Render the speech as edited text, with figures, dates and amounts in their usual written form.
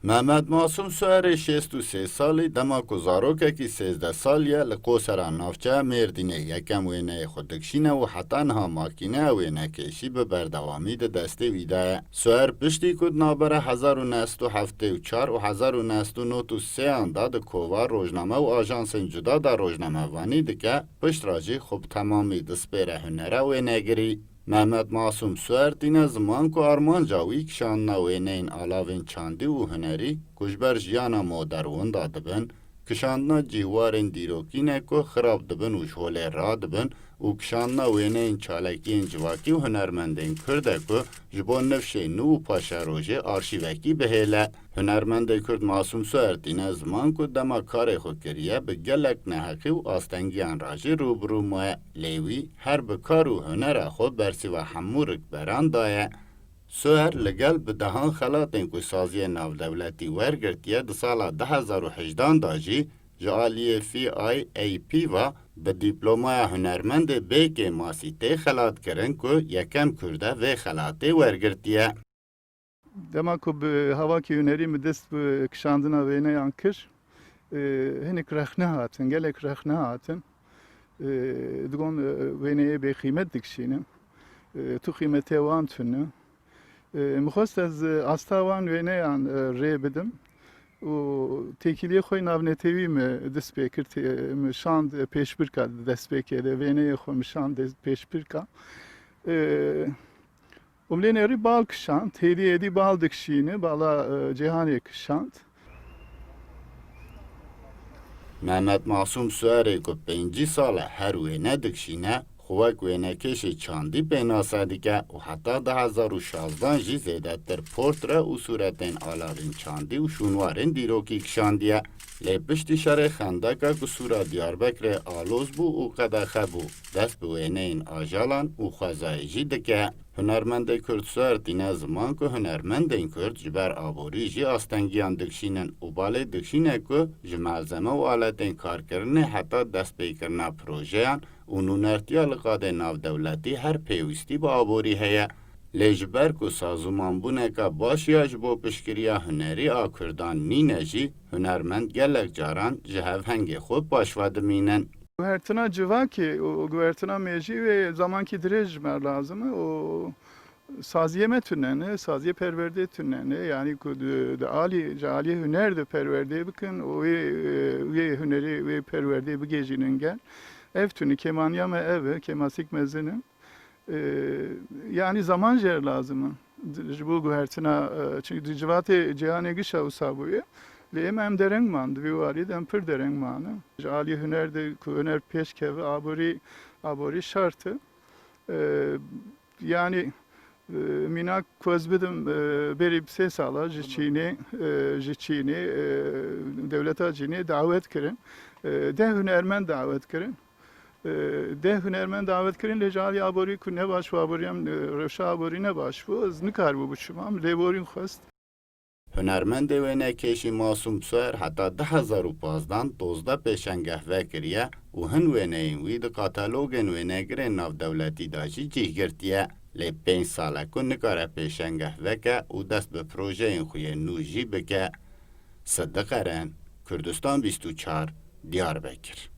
محمد معصوم سوار 63 سالی دما کو زاروککی 13 سالیه لقوسرا نافچه مردینه یکم وینه خودکشینه و حتی نها ماکینه وینه کشی به بردوامی ده دسته ویده. سوار پشتی کد نابره 1974 و 1993 انده ده کووا روزنامه و آژانس جدا ده روزنامه وانی ده که پشت راجی خوب تمامی دسپیره هنره وینه گری. محمد معصوم سوار دینه زمان کو آرمان جاوی کشان نوینه این آلاوین چاندی و هنری کشبر جیانا مادرون دادبن کشان جیوارین دیروکینه کو خراب دبن و شوله را دبن و کشان نوینه این چالکین جواکی و هنرمندین کرده کو جبان نفشه نو پاشا روژه آرشیوکی بهیله. هنرمند کرد معصوم سوار دینه زمان کو دما کار خود کریه به گلک نحقی و آستنگیان راجی روبرو ماه لیوی هر بکار و هنر خود برسی و حمورک بران دایه. سوار لگل به دهان خلاتین کو سازی ناو دولتی ورگرتیه ده سالا 2018 داجی جعالی فی آی ای پی و به دیپلومای هنرمند بیک ماسیته خلات کرن کو یکم کرده و خلاته ورگرتیه. Dema ku bi havakî hunerî mi dest bi kişandina wêneyan kir, hinek rexne hatin, gelek rexne hatin. Digon wêneyê bêqîmet dikişînin. Tu qîmetê wan tune. Mixwest ez asta wan wêneyan rê bidim. û têkiliyê xwe navnetewî me dest pê kir, me şand pêşbirka dest pêkê de wêneyê xwe me şand pêşbirka. Umleneri bal kışant, hediye edi bal dikşini, bala cihaniye kışant. محمد معصوم سواره کو 5 ساله هر وینه دکشینه خوک وینه کشی چاندی بیناسه دیگه و حتی 2016 جی زیده تر پورتره و صورتین آلاوین چاندی و شونوارین دیروکی کشاندیه. لیپشتی شر خنده که گسورا دیاربکر آلوز بو و قدخه بو دست به وینه این آجالان و خوزای جی دکه. هنرمند کرد سوار دینه زمان که هنرمند این کرد جبر آبوری جی آستنگیان دکشینن و باله دکشینه که جمالزمه و آلتین کار کرنه حتی دست بیکرنه پروژهان و نونرتیا لقاده ناو دولتی هر پیوستی با آبوری هیا. لیجبر که سازمان بونه که باشیاج بو پشکریا هنری آکردان نینه جی هنرمند گلک جاران جهو هنگ خود باشوادمینن. Güvertına civaki, o güvertına meci ve zamanki direj lazım. O saziye tüneni, saziye perverde tüneni, yani de ali hüner de perverde bakın, o ve hüneri ve perverde bu gecinin gel. Ev tünü kemanya mı ev, kemasik mezinin. Yani zaman yer lazım. Bu güvertına, çünkü civati cihane gişa usabuye. Lem em dereng man, divari dem pir dereng man. Ali hüner de hüner peşkeve abori şartı. Yani minak kozbedim berib ses ala jiçini devlet acini davet kirin. De hünermen davet kirin. De hünermen davet kirin le Ali abori ku ne baş aboriyam revşa abori ne baş bu az nikar bu çumam levorin khost. هنرمند وینه کشی معصوم سوار حتی 2015 دوزده پیشنگه وکریه و هن وینه این وی ده کاتالوگن وینه گره ناو دولتی داشی جیه گرتیه. لی 5 ساله کن نکاره پیشنگه وکه و دست به پروژه این خوی نوجی بکه. صدق ارن، کردستان 24 دیاربکر.